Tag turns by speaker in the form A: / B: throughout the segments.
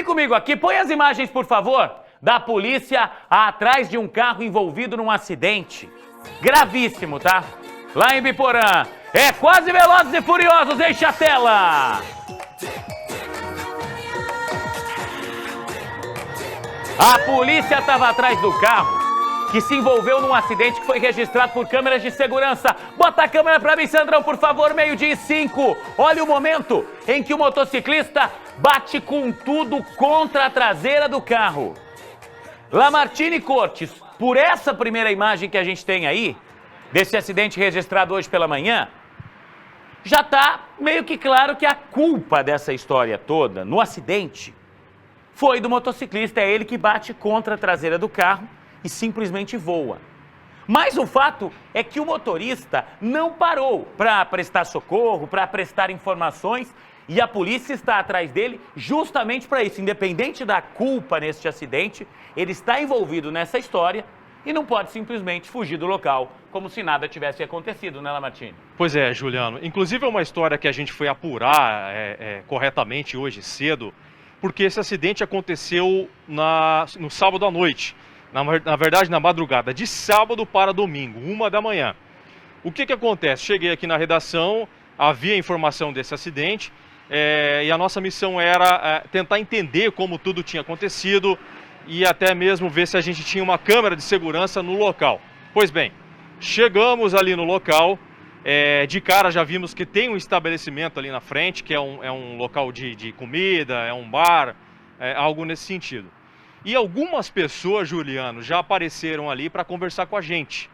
A: Vem comigo aqui, põe as imagens, por favor, da polícia atrás de um carro envolvido num acidente. Gravíssimo, tá? Lá em Biporã. É quase Velozes e Furiosos, enche a tela! A polícia estava atrás do carro que se envolveu num acidente que foi registrado por câmeras de segurança. Bota a câmera pra mim, Sandrão, por favor, 12:05. Olha o momento em que o motociclista bate com tudo contra a traseira do carro. Lamartine Cortes, por essa primeira imagem que a gente tem aí, desse acidente registrado hoje pela manhã, já tá meio que claro que a culpa dessa história toda, no acidente, foi do motociclista. É ele que bate contra a traseira do carro e simplesmente voa. Mas o fato é que o motorista não parou para prestar socorro, para prestar informações, e a polícia está atrás dele justamente para isso. Independente da culpa neste acidente, ele está envolvido nessa história e não pode simplesmente fugir do local, como se nada tivesse acontecido, né, Lamartine?
B: Pois é, Juliano. Inclusive é uma história que a gente foi apurar corretamente hoje cedo, porque esse acidente aconteceu no sábado à noite. Na verdade, na madrugada, de sábado para domingo, 1 da manhã. O que acontece? Cheguei aqui na redação, havia informação desse acidente, e a nossa missão era tentar entender como tudo tinha acontecido e até mesmo ver se a gente tinha uma câmera de segurança no local. Pois bem, chegamos ali no local, de cara já vimos que tem um estabelecimento ali na frente, que é um local de comida, é um bar, algo nesse sentido. E algumas pessoas, Juliano, já apareceram ali para conversar com a gente.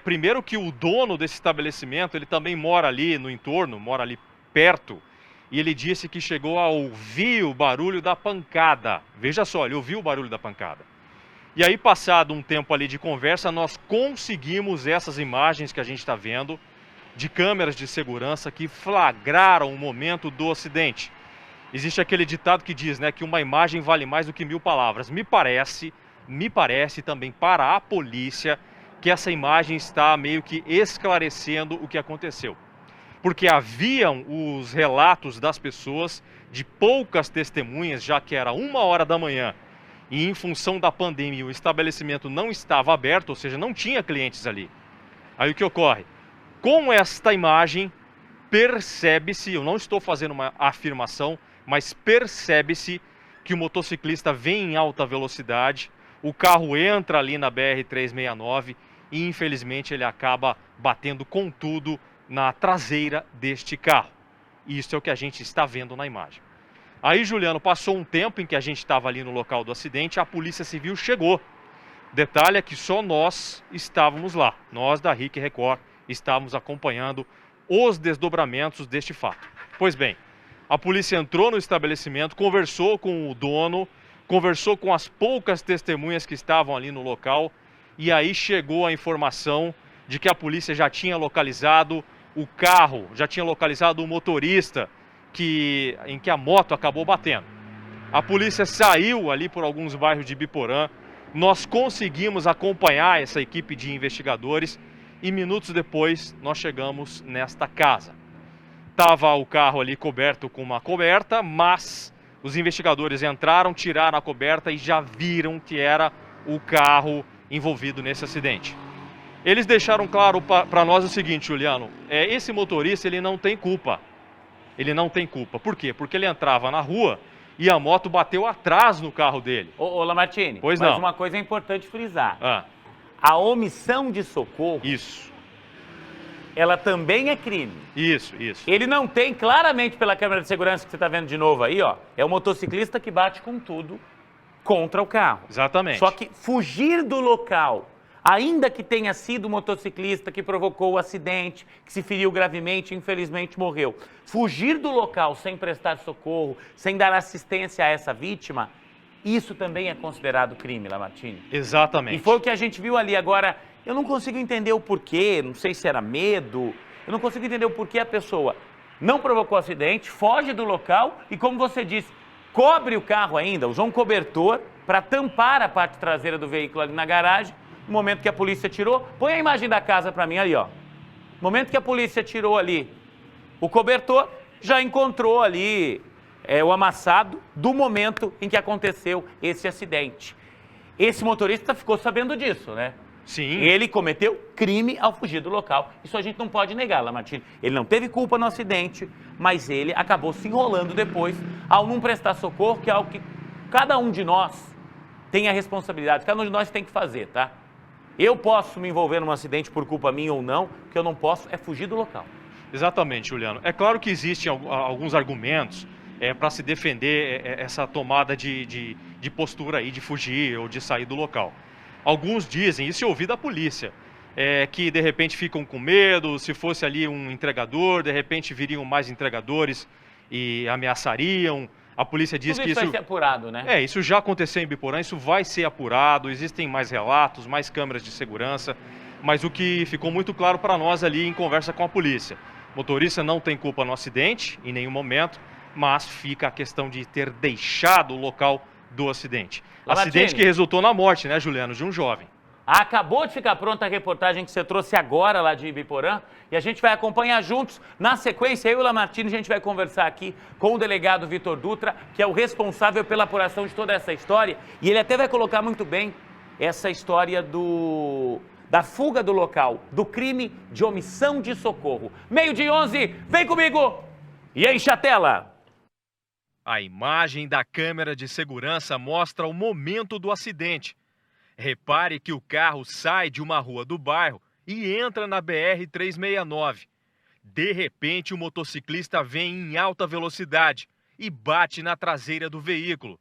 B: Primeiro que o dono desse estabelecimento, ele também mora ali no entorno, mora ali perto, e ele disse que chegou a ouvir o barulho da pancada. Veja só, ele ouviu o barulho da pancada. E aí, passado um tempo ali de conversa, nós conseguimos essas imagens que a gente está vendo, de câmeras de segurança que flagraram o momento do acidente. Existe aquele ditado que diz, né, que uma imagem vale mais do que 1000 palavras. Me parece também para a polícia que essa imagem está meio que esclarecendo o que aconteceu. Porque haviam os relatos das pessoas, de poucas testemunhas, já que era 1 da manhã, e em função da pandemia o estabelecimento não estava aberto, ou seja, não tinha clientes ali. Aí o que ocorre? Com esta imagem, percebe-se, eu não estou fazendo uma afirmação, mas percebe-se que o motociclista vem em alta velocidade, o carro entra ali na BR-369 e infelizmente ele acaba batendo com tudo na traseira deste carro. Isso é o que a gente está vendo na imagem. Aí, Juliano, passou um tempo em que a gente estava ali no local do acidente, a Polícia Civil chegou. Detalhe é que só nós estávamos lá, nós da RIC Record estávamos acompanhando os desdobramentos deste fato. Pois bem, a polícia entrou no estabelecimento, conversou com o dono, conversou com as poucas testemunhas que estavam ali no local, e aí chegou a informação de que a polícia já tinha localizado o carro, já tinha localizado o motorista em que a moto acabou batendo. A polícia saiu ali por alguns bairros de Biporã, nós conseguimos acompanhar essa equipe de investigadores e minutos depois nós chegamos nesta casa. Estava o carro ali coberto com uma coberta, mas os investigadores entraram, tiraram a coberta e já viram que era o carro envolvido nesse acidente. Eles deixaram claro para nós o seguinte, Juliano, esse motorista ele não tem culpa. Ele não tem culpa. Por quê? Porque ele entrava na rua e a moto bateu atrás no carro dele.
A: Ô Lamartine,
B: pois
A: mas
B: não.
A: Uma coisa é importante frisar. A omissão de socorro...
B: Isso.
A: Ela também é crime.
B: Isso.
A: Ele não tem, claramente pela câmera de segurança que você está vendo de novo aí, ó, é o motociclista que bate com tudo contra o carro.
B: Exatamente.
A: Só que fugir do local, ainda que tenha sido o motociclista que provocou o acidente, que se feriu gravemente e infelizmente morreu, fugir do local sem prestar socorro, sem dar assistência a essa vítima, isso também é considerado crime, Lamartine.
B: Exatamente.
A: E foi o que a gente viu ali agora. Eu não consigo entender o porquê, não sei se era medo, eu não consigo entender o porquê a pessoa não provocou acidente, foge do local e, como você disse, cobre o carro ainda, usou um cobertor para tampar a parte traseira do veículo ali na garagem, no momento que a polícia tirou. Põe a imagem da casa para mim ali, ó. No momento que a polícia tirou ali o cobertor, já encontrou ali o amassado do momento em que aconteceu esse acidente. Esse motorista ficou sabendo disso, né?
B: Sim.
A: Ele cometeu crime ao fugir do local. Isso a gente não pode negar, Lamartine. Ele não teve culpa no acidente, mas ele acabou se enrolando depois ao não prestar socorro, que é algo que cada um de nós tem a responsabilidade, cada um de nós tem que fazer, tá? Eu posso me envolver num acidente por culpa minha ou não, o que eu não posso é fugir do local.
B: Exatamente, Juliano. É claro que existem alguns argumentos para se defender essa tomada de postura aí, de fugir ou de sair do local. Alguns dizem, isso eu ouvi da polícia, que de repente ficam com medo, se fosse ali um entregador, de repente viriam mais entregadores e ameaçariam. A polícia diz que
A: isso vai ser apurado, né?
B: Isso já aconteceu em Biporã, isso vai ser apurado, existem mais relatos, mais câmeras de segurança, mas o que ficou muito claro para nós ali em conversa com a polícia, o motorista não tem culpa no acidente, em nenhum momento, mas fica a questão de ter deixado o local do acidente.
A: Lamartine.
B: Acidente que resultou na morte, né, Juliano, de um jovem.
A: Acabou de ficar pronta a reportagem que você trouxe agora lá de Ibiporã e a gente vai acompanhar juntos. Na sequência, eu e o Lamartine, a gente vai conversar aqui com o delegado Vitor Dutra, que é o responsável pela apuração de toda essa história. E ele até vai colocar muito bem essa história da fuga do local, do crime de omissão de socorro. 12:11, vem comigo e enche a tela.
B: A imagem da câmera de segurança mostra o momento do acidente. Repare que o carro sai de uma rua do bairro e entra na BR-369. De repente, o motociclista vem em alta velocidade e bate na traseira do veículo.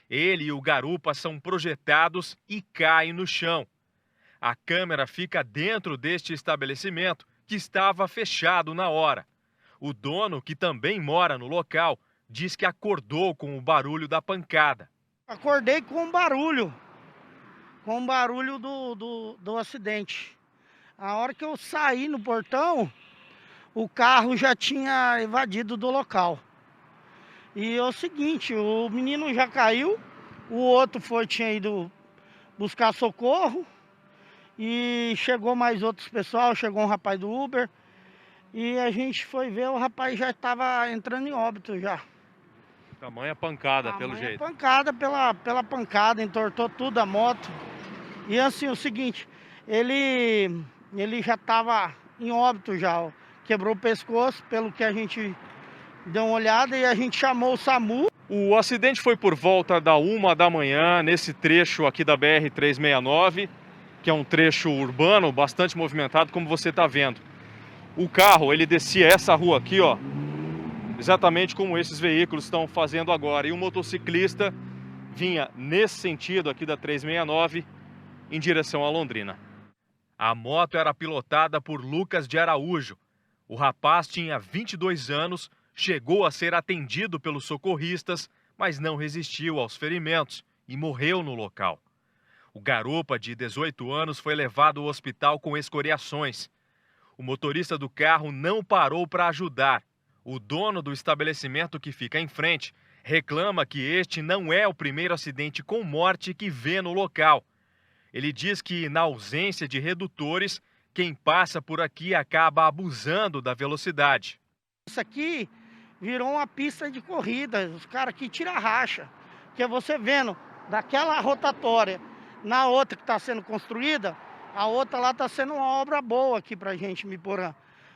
B: Ele e o garupa são projetados e caem no chão. A câmera fica dentro deste estabelecimento, que estava fechado na hora. O dono, que também mora no local, diz que acordou com o barulho da pancada.
C: Acordei com o barulho do acidente. A hora que eu saí no portão, o carro já tinha evadido do local. E é o seguinte, o menino já caiu, o outro tinha ido buscar socorro, e chegou mais outros pessoal, chegou um rapaz do Uber, e a gente foi ver, o rapaz já estava entrando em óbito já.
B: Tamanha pancada, pelo jeito.
C: Pancada pela pancada, entortou tudo a moto. E assim, o seguinte, ele já estava em óbito já, ó. Quebrou o pescoço, pelo que a gente deu uma olhada e a gente chamou o SAMU.
B: O acidente foi por volta da 1 da manhã, nesse trecho aqui da BR-369, que é um trecho urbano bastante movimentado, como você está vendo. O carro, ele descia essa rua aqui, ó, exatamente como esses veículos estão fazendo agora. E o motociclista vinha nesse sentido aqui da 369, em direção a Londrina. A moto era pilotada por Lucas de Araújo. O rapaz tinha 22 anos, chegou a ser atendido pelos socorristas, mas não resistiu aos ferimentos e morreu no local. O garupa, de 18 anos, foi levado ao hospital com escoriações. O motorista do carro não parou para ajudar. O dono do estabelecimento que fica em frente reclama que este não é o primeiro acidente com morte que vê no local. Ele diz que, na ausência de redutores, quem passa por aqui acaba abusando da velocidade.
C: Isso aqui virou uma pista de corrida, os caras aqui tiram racha. Porque você vendo daquela rotatória na outra que está sendo construída, a outra lá está sendo uma obra boa aqui pra gente, Ibiporã.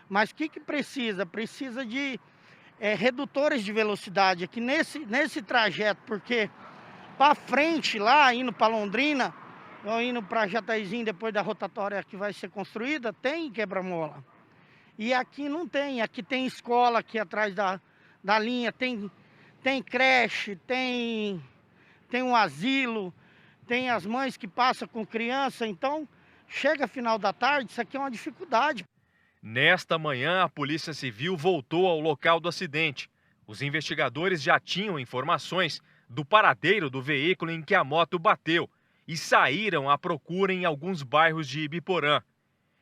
C: Mas o que precisa? Precisa de redutores de velocidade aqui nesse trajeto, porque para frente, lá, indo para Londrina, ou indo para Jataizinho, depois da rotatória que vai ser construída, tem quebra-mola. E aqui não tem, aqui tem escola aqui atrás da linha, tem creche, tem um asilo, tem as mães que passam com criança, então chega final da tarde, isso aqui é uma dificuldade.
B: Nesta manhã, a Polícia Civil voltou ao local do acidente. Os investigadores já tinham informações do paradeiro do veículo em que a moto bateu e saíram à procura em alguns bairros de Ibiporã.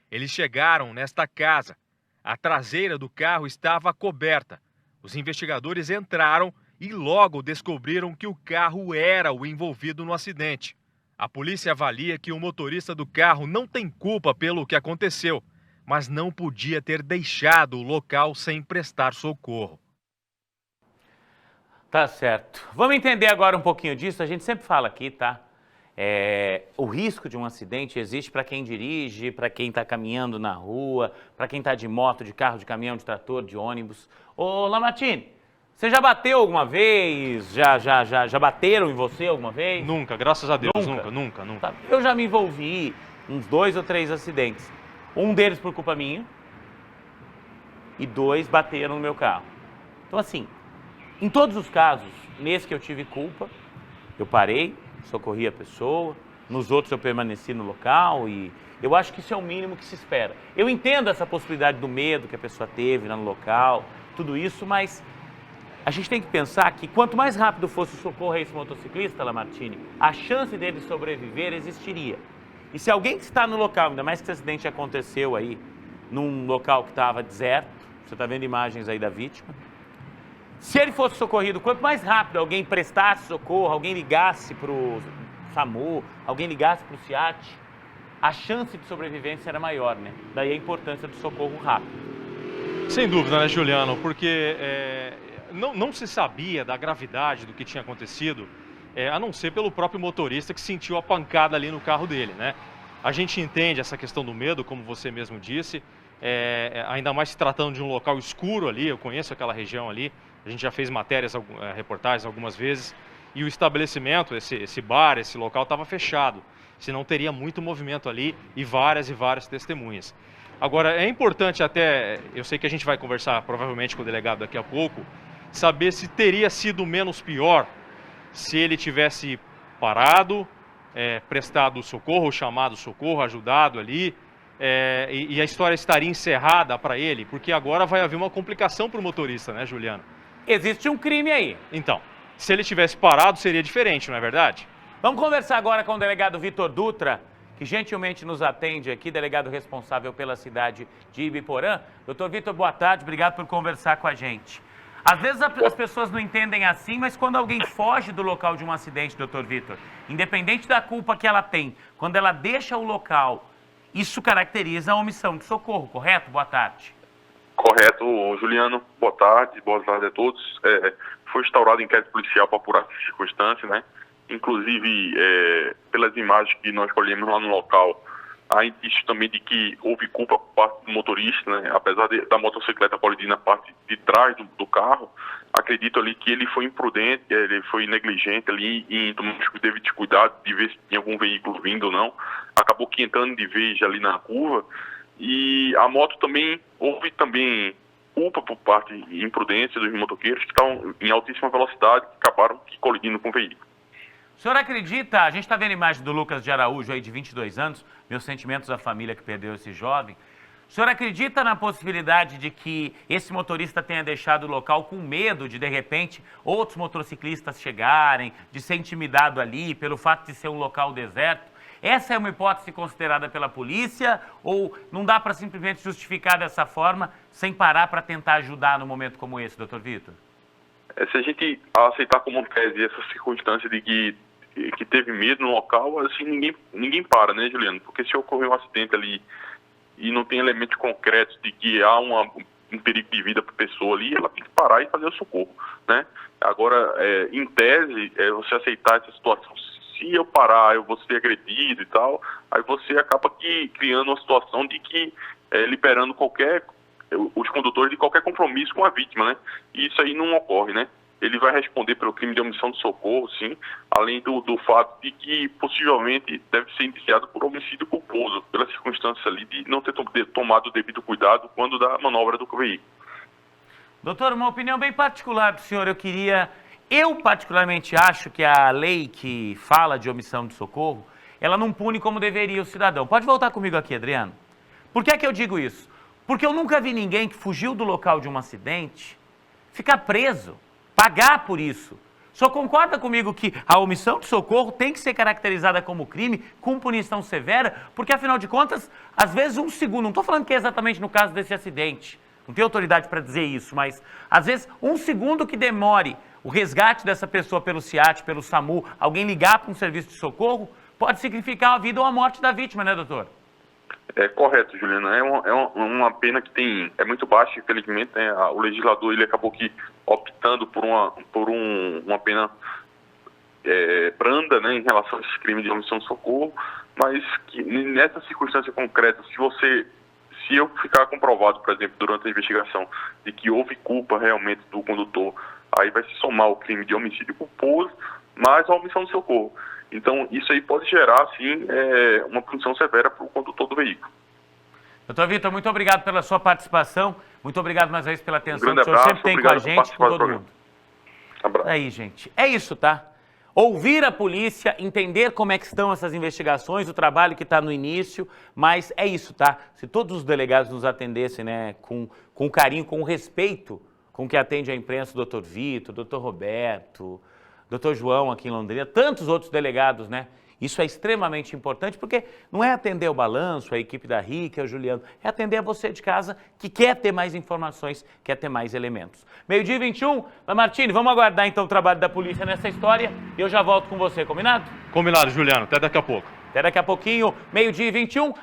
B: Eles chegaram nesta casa. A traseira do carro estava coberta. Os investigadores entraram e logo descobriram que o carro era o envolvido no acidente. A polícia avalia que o motorista do carro não tem culpa pelo que aconteceu, mas não podia ter deixado o local sem prestar socorro.
A: Tá certo. Vamos entender agora um pouquinho disso. A gente sempre fala aqui, tá? O risco de um acidente existe para quem dirige, para quem está caminhando na rua, para quem está de moto, de carro, de caminhão, de trator, de ônibus. Ô, Lamartine, você já bateu alguma vez? Já bateram em você alguma vez?
B: Nunca, graças a Deus,
A: Nunca?
B: nunca.
A: Tá, eu já me envolvi em uns 2 ou 3 acidentes. Um deles por culpa minha e 2 bateram no meu carro. Então, assim, em todos os casos, nesse que eu tive culpa, eu parei, socorri a pessoa, nos outros eu permaneci no local e eu acho que isso é o mínimo que se espera. Eu entendo essa possibilidade do medo que a pessoa teve lá no local, tudo isso, mas a gente tem que pensar que quanto mais rápido fosse o socorro a esse motociclista, Lamartine, a chance dele sobreviver existiria. E se alguém que está no local, ainda mais que esse acidente aconteceu aí, num local que estava deserto, você está vendo imagens aí da vítima, se ele fosse socorrido, quanto mais rápido alguém prestasse socorro, alguém ligasse para o SAMU, alguém ligasse para o SEAT, a chance de sobrevivência era maior, né? Daí a importância do socorro rápido.
B: Sem dúvida, né, Juliano? Porque não se sabia da gravidade do que tinha acontecido, a não ser pelo próprio motorista que sentiu a pancada ali no carro dele, né? A gente entende essa questão do medo, como você mesmo disse, ainda mais se tratando de um local escuro ali, eu conheço aquela região ali, a gente já fez matérias, reportagens algumas vezes, e o estabelecimento, esse bar, esse local estava fechado, senão teria muito movimento ali e várias testemunhas. Agora, é importante até, eu sei que a gente vai conversar provavelmente com o delegado daqui a pouco, saber se teria sido menos pior se ele tivesse parado, prestado socorro, chamado socorro, ajudado ali, e a história estaria encerrada para ele, porque agora vai haver uma complicação para o motorista, né, Juliano?
A: Existe um crime aí.
B: Então, se ele tivesse parado, seria diferente, não é verdade?
A: Vamos conversar agora com o delegado Vitor Dutra, que gentilmente nos atende aqui, delegado responsável pela cidade de Ibiporã. Doutor Vitor, boa tarde, obrigado por conversar com a gente. Às vezes as pessoas não entendem assim, mas quando alguém foge do local de um acidente, doutor Vitor, independente da culpa que ela tem, quando ela deixa o local, isso caracteriza a omissão de socorro, correto? Boa tarde.
D: Correto, Juliano. Boa tarde a todos. Foi instaurado inquérito policial para apurar essas circunstâncias, né? Inclusive, pelas imagens que nós colhemos lá no local, há indício também de que houve culpa por parte do motorista, né? Apesar da motocicleta colidir na parte de trás do carro, acredito ali que ele foi imprudente, ele foi negligente ali em tomar os devidos cuidados de ver se tinha algum veículo vindo ou não. Acabou que entrando de vez ali na curva. E a moto também, houve também culpa por parte de imprudência dos motoqueiros que estavam em altíssima velocidade e acabaram colidindo com o veículo.
A: O senhor acredita, a gente está vendo a imagem do Lucas de Araújo aí de 22 anos, meus sentimentos à família que perdeu esse jovem. O senhor acredita na possibilidade de que esse motorista tenha deixado o local com medo de repente, outros motociclistas chegarem, de ser intimidado ali pelo fato de ser um local deserto? Essa é uma hipótese considerada pela polícia ou não dá para simplesmente justificar dessa forma sem parar para tentar ajudar num momento como esse, doutor Vitor?
D: Se a gente aceitar como tese essa circunstância de que teve medo no local, assim, ninguém para, né, Juliano? Porque se ocorrer um acidente ali e não tem elementos concretos de que há um perigo de vida para a pessoa ali, ela tem que parar e fazer o socorro, né? Agora, em tese, você aceitar essa situação, se eu parar, eu vou ser agredido e tal, aí você acaba criando uma situação de que liberando os condutores de qualquer compromisso com a vítima, né? E isso aí não ocorre, né? Ele vai responder pelo crime de omissão de socorro, sim, além do fato de que possivelmente deve ser indiciado por homicídio culposo, pela circunstância ali de não ter tomado o devido cuidado quando da manobra do veículo.
A: Doutor, uma opinião bem particular do senhor, eu particularmente acho que a lei que fala de omissão de socorro, ela não pune como deveria o cidadão. Pode voltar comigo aqui, Adriano. Por que é que eu digo isso? Porque eu nunca vi ninguém que fugiu do local de um acidente ficar preso, pagar por isso. O senhor concorda comigo que a omissão de socorro tem que ser caracterizada como crime, com punição severa? Porque, afinal de contas, às vezes um segundo, não estou falando que é exatamente no caso desse acidente, não tenho autoridade para dizer isso, mas às vezes um segundo que demore o resgate dessa pessoa pelo SEAT, pelo SAMU, alguém ligar para um serviço de socorro, pode significar a vida ou a morte da vítima, né, doutor?
D: É correto, Juliana. É uma pena que é muito baixa, infelizmente, né? O legislador ele acabou que optando por uma pena branda, né, em relação a esse crime de omissão de socorro, mas que nessa circunstância concreta, se eu ficar comprovado, por exemplo, durante a investigação, de que houve culpa realmente do condutor, aí vai se somar o crime de homicídio culposo, mais a omissão de socorro. Então, isso aí pode gerar, sim, uma punição severa para o condutor do veículo.
A: Doutor Vitor, muito obrigado pela sua participação, muito obrigado mais uma vez pela atenção que o senhor
D: abraço,
A: sempre tem com a gente, com todo mundo.
D: Abraço.
A: Aí, gente, é isso, tá? Ouvir a polícia, entender como é que estão essas investigações, o trabalho que está no início, mas é isso, tá? Se todos os delegados nos atendessem, né, com carinho, com respeito com que atende a imprensa, o doutor Vitor, o doutor Roberto, o doutor João aqui em Londrina, tantos outros delegados, né? Isso é extremamente importante, porque não é atender o Balanço, a equipe da RIC, o Juliano, é atender a você de casa que quer ter mais informações, quer ter mais elementos. 12h21, Martini, vamos aguardar então o trabalho da polícia nessa história e eu já volto com você, combinado?
B: Combinado, Juliano. Até daqui a pouco.
A: Até daqui a pouquinho, 12h21.